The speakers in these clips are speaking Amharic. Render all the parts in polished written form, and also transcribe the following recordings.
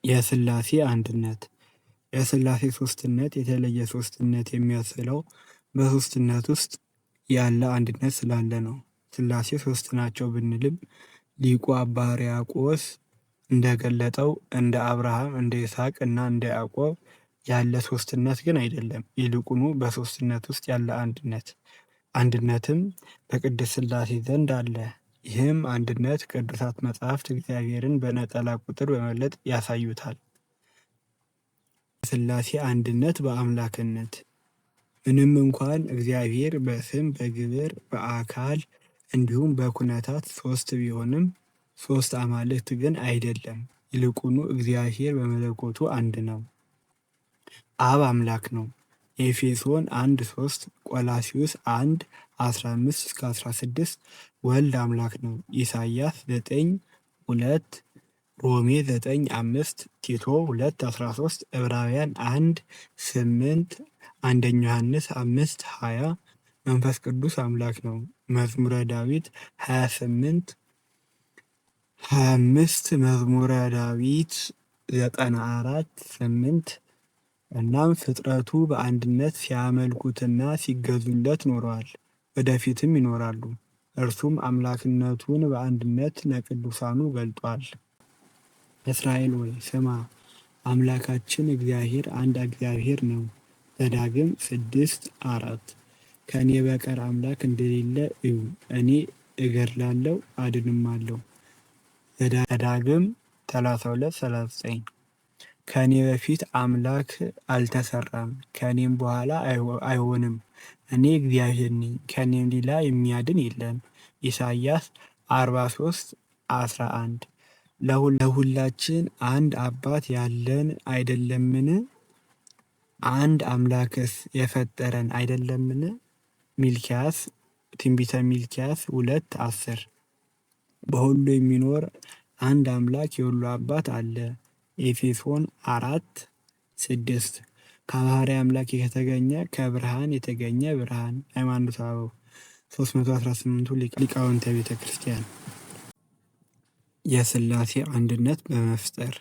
የሥላሴ አንድነት የሥላሴ ሦስትነት የተለየ ሦስትነት የሚያስብለው በሦስትነት ውስጥ ያለ አንድነት ስላለ ነው። ሥላሴ ሦስት ናቸው ብንልም ሊቁ አባ ሕርያቆስ እንደገለጠው እንደ አብርሃም፣ እንደ ይስሐቅ እና እንደ ያዕቆብ ያለ ሦስትነት ግን አይደለም። ይልቁኑ በሦስትነት ውስጥ ያለ አንድነትም በቅድስት ሥላሴ ዘንድ አለ። ይህም አንድነት ቅዱሳት መጻሕፍት እግዚአብሔርን በነጠላ ቁጥር በመግለጥ ያሳዩታል። የሥላሴ አንድነት በአምላክነት ምንም እንኳን እግዚአብሔር በስም በግብር በአካል እንዲሁም በኩነታት ሦስት ቢሆንም ሦስት አማልክት ግን አይደለም። ይልቁኑ እግዚአብሔር በመለኮቱ አንድ ነው። አብ አምላክ ነው። ኤፌሶን 1:3 ቆላስይስ 1:15-16 ወልድ አምላክ ነው። ኢሳይያስ 9:2 ሮሜ 9:5 ቲቶ 2:13 ዕብራውያን 1:8 አንደኛ ዮሐንስ 5:20 መንፈስ ቅዱስ አምላክ ነው። መዝሙረ ዳዊት 28:25 መዝሙረ ዳዊት 94:8 እናም ፍጥረቱ በአንድነት ሲያመልኩትና ሲገዙለት ኖረዋል፣ ወደፊትም ይኖራሉ። እርሱም አምላክነቱን በአንድነት ለቅዱሳኑ ገልጧል። እስራኤል ሆይ ስማ፣ አምላካችን እግዚአብሔር አንድ እግዚአብሔር ነው። ዘዳግም 6:4 ከእኔ በቀር አምላክ እንደሌለ እዩ፣ እኔ እገድላለሁ አድንማለሁ። ዘዳግም 32:39 ከእኔ በፊት አምላክ አልተሰራም፣ ከእኔም በኋላ አይሆንም። እኔ እግዚአብሔር ነኝ፣ ከእኔም ሌላ የሚያድን የለም። ኢሳይያስ 43:11 ለሁላችን አንድ አባት ያለን አይደለምን? አንድ አምላክስ የፈጠረን አይደለምን? ትንቢተ ሚልክያስ 2:10 በሁሉ የሚኖር አንድ አምላክ የሁሉ አባት አለ። ኤፌሶን 4:6 ከባሕርይ አምላክ የተገኘ ከብርሃን የተገኘ ብርሃን። ሃይማኖተ አበው 318ቱ ሊቃውንተ ቤተ ክርስቲያን። የሥላሴ አንድነት በመፍጠር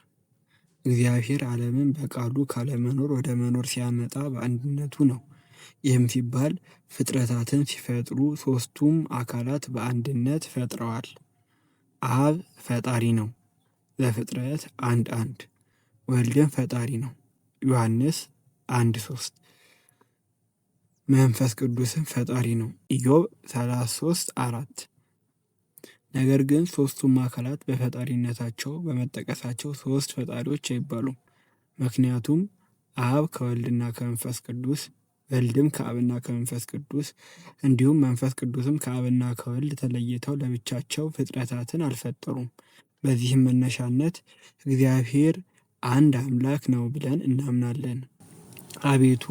እግዚአብሔር ዓለምን በቃሉ ካለመኖር ወደ መኖር ሲያመጣ በአንድነቱ ነው። ይህም ሲባል ፍጥረታትን ሲፈጥሩ ሦስቱም አካላት በአንድነት ፈጥረዋል። አብ ፈጣሪ ነው። ዘፍጥረት 1:1 ወልድም ፈጣሪ ነው። ዮሐንስ 1:3 መንፈስ ቅዱስም ፈጣሪ ነው። ኢዮብ 33:4 ነገር ግን ሦስቱም አካላት በፈጣሪነታቸው በመጠቀሳቸው ሦስት ፈጣሪዎች አይባሉም። ምክንያቱም አብ ከወልድና ከመንፈስ ቅዱስ፣ ወልድም ከአብና ከመንፈስ ቅዱስ እንዲሁም መንፈስ ቅዱስም ከአብና ከወልድ ተለይተው ለብቻቸው ፍጥረታትን አልፈጠሩም። በዚህም መነሻነት እግዚአብሔር አንድ አምላክ ነው ብለን እናምናለን። አቤቱ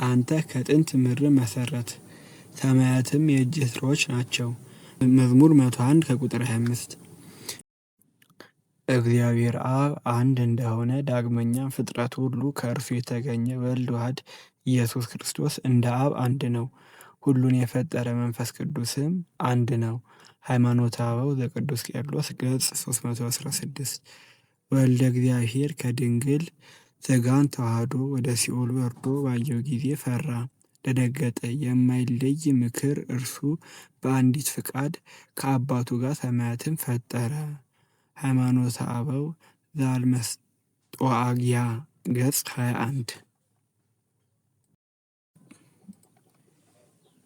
አንተ ከጥንት ምድር መሰረት፣ ሰማያትም የእጅህ ሥራዎች ናቸው። መዝሙር 101 ከቁጥር 25 እግዚአብሔር አብ አንድ እንደሆነ ዳግመኛም ፍጥረት ሁሉ ከእርሱ የተገኘ ወልድ ዋሕድ ኢየሱስ ክርስቶስ እንደ አብ አንድ ነው። ሁሉን የፈጠረ መንፈስ ቅዱስም አንድ ነው። ሃይማኖተ አበው ዘቅዱስ ቄርሎስ ገጽ 316 ወልደ እግዚአብሔር ከድንግል ሥጋን ተዋህዶ ወደ ሲኦል ወርዶ ባየው ጊዜ ፈራ፣ ደነገጠ። የማይለይ ምክር እርሱ በአንዲት ፍቃድ ከአባቱ ጋር ሰማያትን ፈጠረ። ሃይማኖተ አበው ዘአልመስጦአግያ ገጽ 21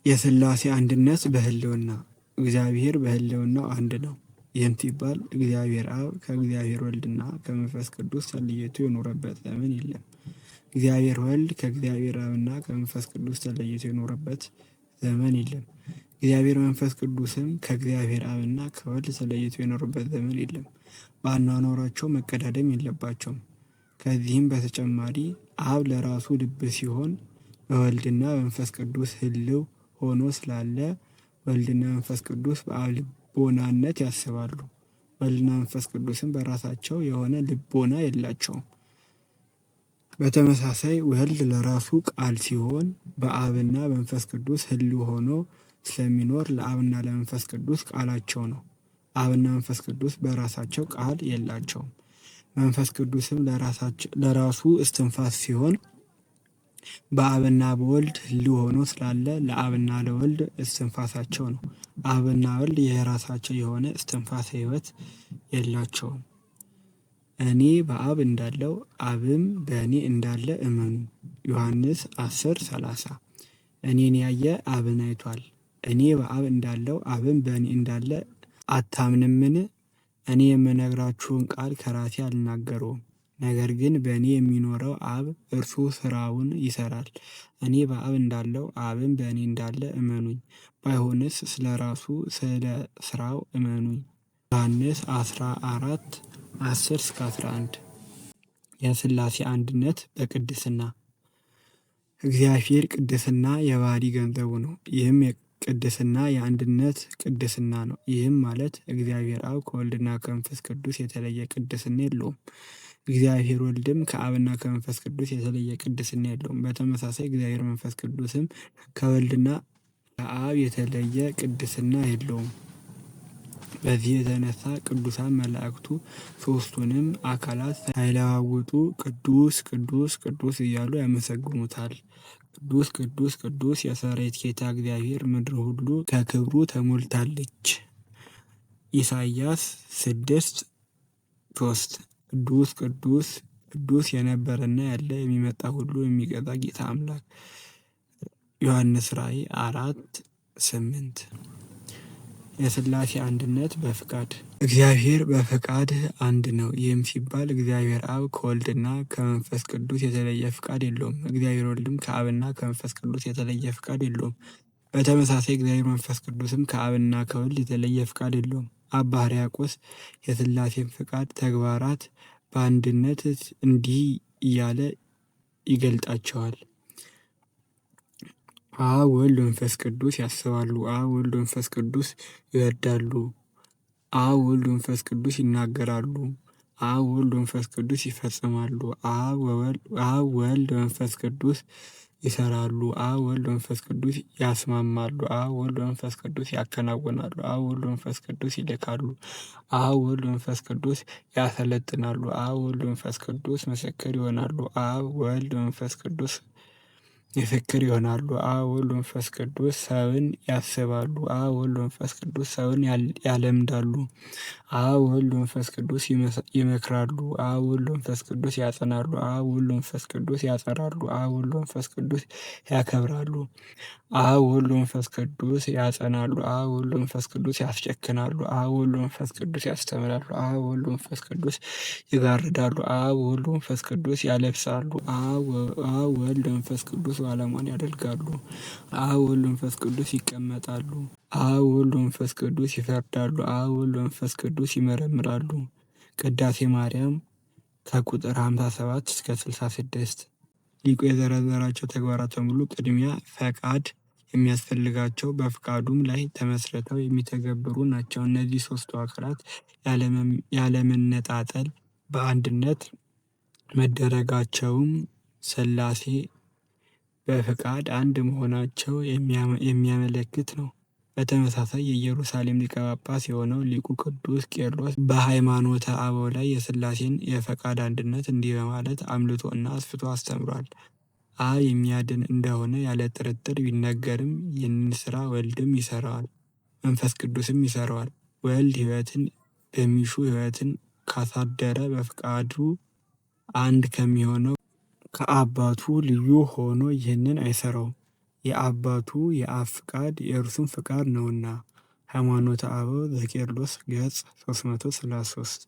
የሥላሴ አንድነት በሕልውና እግዚአብሔር በሕልውናው አንድ ነው። ይህም ሲባል እግዚአብሔር አብ ከእግዚአብሔር ወልድና ከመንፈስ ቅዱስ ተለይቶ የኖረበት ዘመን የለም። እግዚአብሔር ወልድ ከእግዚአብሔር አብና ከመንፈስ ቅዱስ ተለይቶ የኖረበት ዘመን የለም። እግዚአብሔር መንፈስ ቅዱስም ከእግዚአብሔር አብና ከወልድ ተለይቶ የኖረበት ዘመን የለም። በአኗኗራቸው መቀዳደም የለባቸውም። ከዚህም በተጨማሪ አብ ለራሱ ልብ ሲሆን በወልድና በመንፈስ ቅዱስ ሕልው ሆኖ ስላለ ወልድና መንፈስ ቅዱስ በአብ ልቦናነት ያስባሉ። ወልድና መንፈስ ቅዱስም በራሳቸው የሆነ ልቦና የላቸውም። በተመሳሳይ ወልድ ለራሱ ቃል ሲሆን በአብና በመንፈስ ቅዱስ ሕልው ሆኖ ስለሚኖር ለአብና ለመንፈስ ቅዱስ ቃላቸው ነው። አብና መንፈስ ቅዱስ በራሳቸው ቃል የላቸውም። መንፈስ ቅዱስም ለራሱ እስትንፋስ ሲሆን በአብና በወልድ ሕልው ሆኖ ስላለ ለአብና ለወልድ እስትንፋሳቸው ነው። አብና ወልድ የራሳቸው የሆነ እስትንፋሰ ሕይወት የላቸውም። እኔ በአብ እንዳለው አብም በእኔ እንዳለ እመኑ። ዮሐንስ 10:30 እኔን ያየ አብን አይቷል። እኔ በአብ እንዳለው አብም በእኔ እንዳለ አታምንምን? እኔ የምነግራችሁን ቃል ከራሴ አልናገረውም፣ ነገር ግን በእኔ የሚኖረው አብ እርሱ ስራውን ይሰራል። እኔ በአብ እንዳለው አብም በእኔ እንዳለ እመኑኝ። ባይሆንስ ስለ ራሱ ስለ ስራው እመኑኝ። ዮሐንስ 14:10-11 የሥላሴ አንድነት በቅድስና እግዚአብሔር ቅድስና የባህሪ ገንዘቡ ነው። ይህም ቅድስና የአንድነት ቅድስና ነው። ይህም ማለት እግዚአብሔር አብ ከወልድና ከመንፈስ ቅዱስ የተለየ ቅድስና የለውም። እግዚአብሔር ወልድም ከአብና ከመንፈስ ቅዱስ የተለየ ቅድስና የለውም። በተመሳሳይ እግዚአብሔር መንፈስ ቅዱስም ከወልድና ከአብ የተለየ ቅድስና የለውም። በዚህ የተነሳ ቅዱሳን መላእክቱ ሦስቱንም አካላት ሳይለዋውጡ ቅዱስ ቅዱስ ቅዱስ እያሉ ያመሰግኑታል። ቅዱስ ቅዱስ ቅዱስ የሰራዊት ጌታ እግዚአብሔር፣ ምድር ሁሉ ከክብሩ ተሞልታለች። ኢሳይያስ 6:3 ቅዱስ ቅዱስ ቅዱስ የነበረና ያለ የሚመጣ ሁሉ የሚገዛ ጌታ አምላክ። ዮሐንስ ራእይ 4:8 የሥላሴ አንድነት በፍቃድ እግዚአብሔር በፍቃድ አንድ ነው። ይህም ሲባል እግዚአብሔር አብ ከወልድና ከመንፈስ ቅዱስ የተለየ ፍቃድ የለውም። እግዚአብሔር ወልድም ከአብና ከመንፈስ ቅዱስ የተለየ ፍቃድ የለውም። በተመሳሳይ እግዚአብሔር መንፈስ ቅዱስም ከአብና ከወልድ የተለየ ፍቃድ የለውም። አባ ሕርያቆስ የሥላሴን ፍቃድ ተግባራት በአንድነት እንዲህ እያለ ይገልጣቸዋል። አብ ወልድ መንፈስ ቅዱስ ያስባሉ። አብ ወልድ መንፈስ ቅዱስ ይወዳሉ። አብ ወልድ መንፈስ ቅዱስ ይናገራሉ። አብ ወልድ መንፈስ ቅዱስ ይፈጽማሉ። አብ ወልድ መንፈስ ቅዱስ ይሰራሉ። አብ ወልድ መንፈስ ቅዱስ ያስማማሉ። አብ ወልድ መንፈስ ቅዱስ ያከናውናሉ። አብ ወልድ መንፈስ ቅዱስ ይልካሉ። አብ ወልድ መንፈስ ቅዱስ ያሰለጥናሉ። አብ ወልድ መንፈስ ቅዱስ ምስክር ይሆናሉ። አብ ወልድ መንፈስ ቅዱስ ምስክር ይሆናሉ። አብ ወልድ መንፈስ ቅዱስ ሰውን ያስባሉ። አብ ወልድ መንፈስ ቅዱስ ሰውን ያለምዳሉ። አብ ወልድ መንፈስ ቅዱስ ይመክራሉ። አብ ወልድ መንፈስ ቅዱስ ያጸናሉ። አብ ወልድ መንፈስ ቅዱስ ያጸራሉ። አብ ወልድ መንፈስ ቅዱስ ያከብራሉ። አብ ወልድ መንፈስ ቅዱስ ያጸናሉ። አብ ወልድ መንፈስ ቅዱስ ያስጨክናሉ። አብ ወልድ መንፈስ ቅዱስ ያስተምራሉ። አብ ወልድ መንፈስ ቅዱስ ይጋርዳሉ። አብ ወልድ መንፈስ ቅዱስ ያለብሳሉ። አብ ወልድ መንፈስ ቅዱስ ባለሟን ያደርጋሉ። አብ ወልድ መንፈስ ቅዱስ ይቀመጣሉ። አብ ወልድ መንፈስ ቅዱስ ይፈርዳሉ። አብ ወልድ መንፈስ ቅዱስ ይመረምራሉ። ቅዳሴ ማርያም ከቁጥር 57-66 ሊቁ የዘረዘራቸው ተግባራት በሙሉ ቅድሚያ ፈቃድ የሚያስፈልጋቸው በፍቃዱም ላይ ተመስርተው የሚተገብሩ ናቸው። እነዚህ ሦስቱ አካላት ያለመነጣጠል በአንድነት መደረጋቸውም ሥላሴ በፍቃድ አንድ መሆናቸው የሚያመለክት ነው። በተመሳሳይ የኢየሩሳሌም ሊቀ ጳጳስ የሆነው ሊቁ ቅዱስ ቄርሎስ በሃይማኖተ አበው ላይ የሥላሴን የፈቃድ አንድነት እንዲህ በማለት አምልቶ እና አስፍቶ አስተምሯል። አብ የሚያድን እንደሆነ ያለ ጥርጥር ቢነገርም ይህንን ሥራ ወልድም ይሠራዋል፣ መንፈስ ቅዱስም ይሠራዋል። ወልድ ሕይወትን በሚሹ ሕይወትን ካሳደረ በፍቃዱ አንድ ከሚሆነው ከአባቱ ልዩ ሆኖ ይህንን አይሠራውም። የአባቱ የአብ ፍቃድ የእርሱም ፍቃድ ነውና። ሃይማኖተ አበው ዘቄርሎስ ገጽ 333